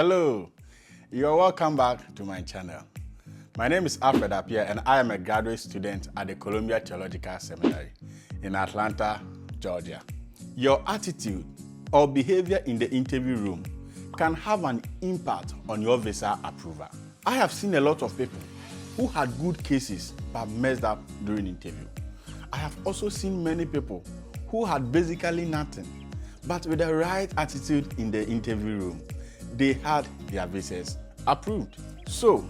Hello, you're welcome back to my channel. My name is Alfred Appiah and I am a graduate student at the Columbia Theological Seminary in Atlanta, Georgia. Your attitude or behavior in the interview room can have an impact on your visa approval. I have seen a lot of people who had good cases but messed up during interview. I have also seen many people who had basically nothing, but with the right attitude in the interview room, they had their visas approved. So,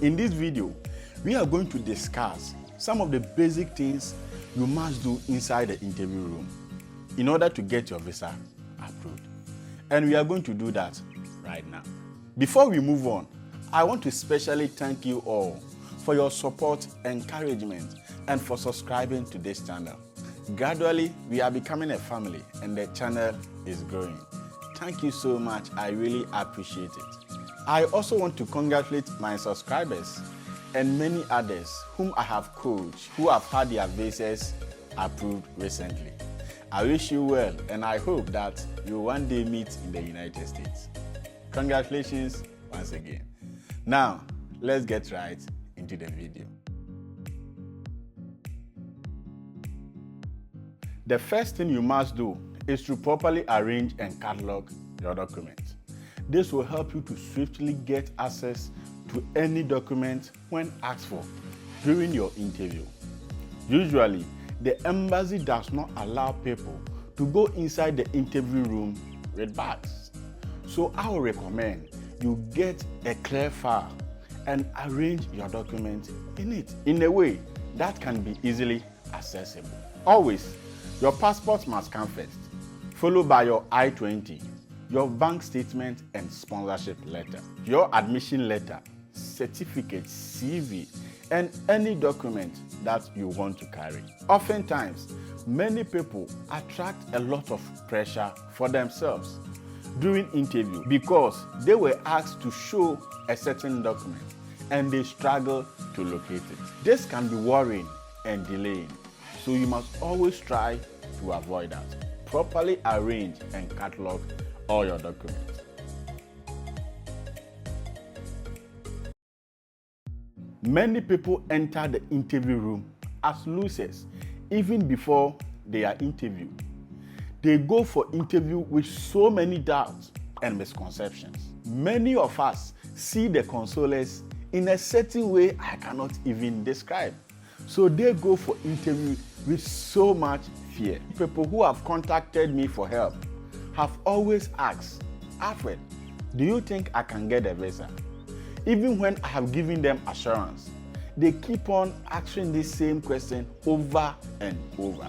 in this video, we are going to discuss some of the basic things you must do inside the interview room in order to get your visa approved. And we are going to do that right now. Before we move on, I want to specially thank you all for your support, encouragement, and for subscribing to this channel. Gradually, we are becoming a family and the channel is growing. Thank you so much. I really appreciate it. I also want to congratulate my subscribers and many others whom I have coached who have had their visas approved recently. I wish you well and I hope that you will one day meet in the United States. Congratulations once again. Now, let's get right into the video. The first thing you must do is to properly arrange and catalog your documents. This will help you to swiftly get access to any document when asked for during your interview. Usually, the embassy does not allow people to go inside the interview room with bags. So I will recommend you get a clear file and arrange your documents in it in a way that can be easily accessible. Always, your passport must come first, followed by your I-20, your bank statement and sponsorship letter, your admission letter, certificate, CV, and any document that you want to carry. Oftentimes, many people attract a lot of pressure for themselves during interview because they were asked to show a certain document and they struggle to locate it. This can be worrying and delaying, so you must always try to avoid that. Properly arrange and catalog all your documents. Many people enter the interview room as losers even before they are interviewed. They go for interview with so many doubts and misconceptions. Many of us see the consolers in a certain way I cannot even describe. So they go for interview with so much fear. People who have contacted me for help have always asked, Alfred, do you think I can get a visa? Even when I have given them assurance, they keep on asking this same question over and over.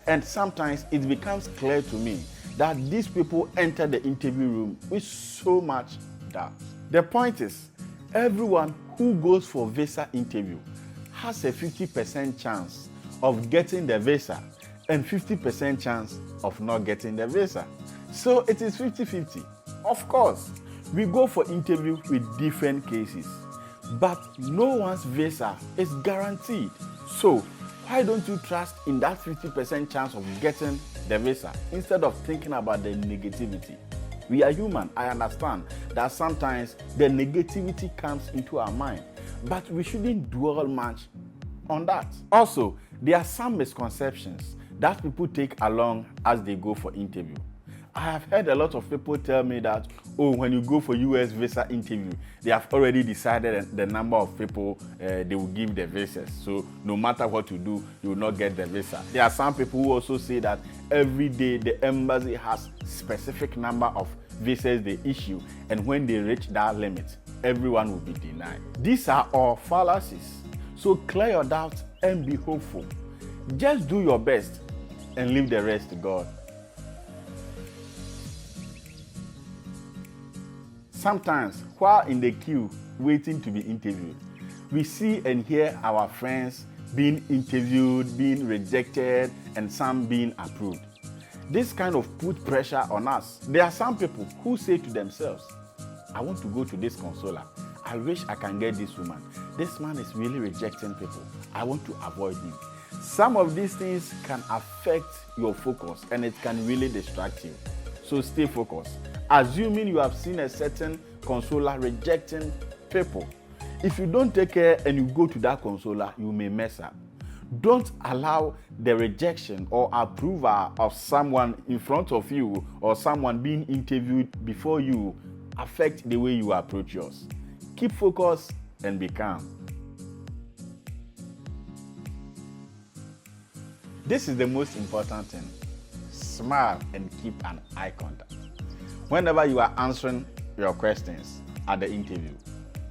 And sometimes it becomes clear to me that these people enter the interview room with so much doubt. The point is, everyone who goes for visa interview has a 50% chance of getting the visa and 50% chance of not getting the visa. So it is 50-50. Of course, we go for interview with different cases, but no one's visa is guaranteed. So why don't you trust in that 50% chance of getting the visa instead of thinking about the negativity? We are human. I understand that sometimes the negativity comes into our mind, but we shouldn't dwell much on that. Also, there are some misconceptions that people take along as they go for interview. I have heard a lot of people tell me that, when you go for U.S. visa interview, they have already decided the number of people they will give the visas. So no matter what you do, you will not get the visa. There are some people who also say that every day the embassy has specific number of visas they issue, and when they reach that limit, everyone will be denied. These are all fallacies. So clear your doubts and be hopeful. Just do your best and leave the rest to God. Sometimes, while in the queue waiting to be interviewed, we see and hear our friends being interviewed, being rejected, and some being approved. This kind of put pressure on us. There are some people who say to themselves, I want to go to this consular. I wish I can get this woman. This man is really rejecting people. I want to avoid him. Some of these things can affect your focus and it can really distract you. So stay focused. assuming you have seen a certain consular rejecting people. If you don't take care and you go to that consular, you may mess up. Don't allow the rejection or approval of someone in front of you or someone being interviewed before you affect the way you approach yours. Keep focused and be calm. This is the most important thing. Smile and keep an eye contact. Whenever you are answering your questions at the interview,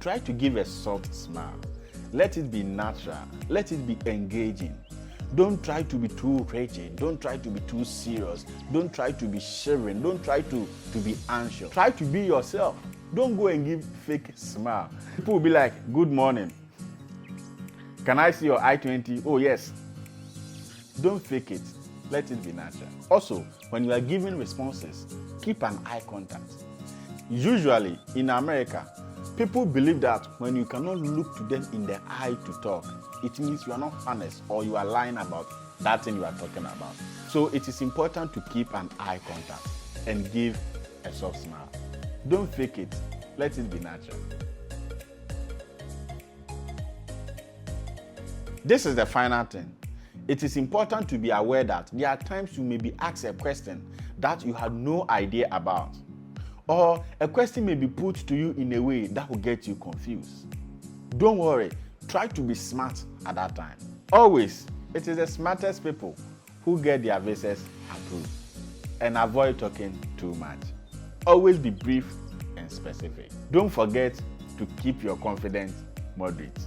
try to give a soft smile. Let it be natural. Let it be engaging. Don't try to be too rigid. Don't try to be too serious. Don't try to be shivering. Don't try to be anxious. Try to be yourself. Don't go and give fake smile. People will be like, good morning. Can I see your I-20? Oh, yes. Don't fake it. Let it be natural. Also, when you are giving responses, keep an eye contact. Usually, in America, people believe that when you cannot look to them in the eye to talk, it means you are not honest or you are lying about that thing you are talking about. So it is important to keep an eye contact and give a soft smile. Don't fake it. Let it be natural. This is the final thing. It is important to be aware that there are times you may be asked a question that you had no idea about, or a question may be put to you in a way that will get you confused. Don't worry, try to be smart at that time. Always, it is the smartest people who get their visas approved. And avoid talking too much. Always be brief and specific. Don't forget to keep your confidence moderate.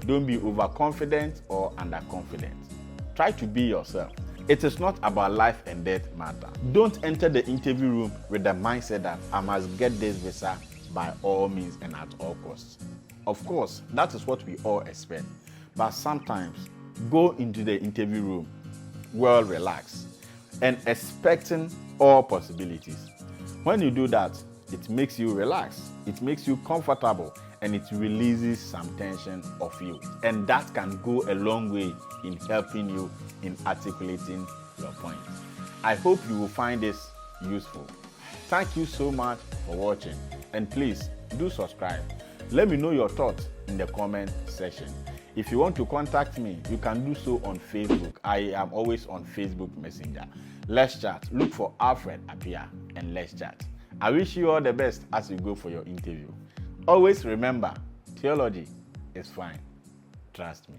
Don't be overconfident or underconfident. Try to be yourself. It is not about life and death matter. Don't enter the interview room with the mindset that I must get this visa by all means and at all costs. Of course, that is what we all expect. But sometimes go into the interview room well relaxed and expecting all possibilities. When you do that, it makes you relax, it makes you comfortable, and it releases some tension off you. And that can go a long way in helping you in articulating your points. I hope you will find this useful. Thank you so much for watching, and please do subscribe. Let me know your thoughts in the comment section. If you want to contact me, you can do so on Facebook. I am always on Facebook Messenger. Let's chat. Look for Alfred Appiah and let's chat. I wish you all the best as you go for your interview. Always remember, theology is fine. Trust me.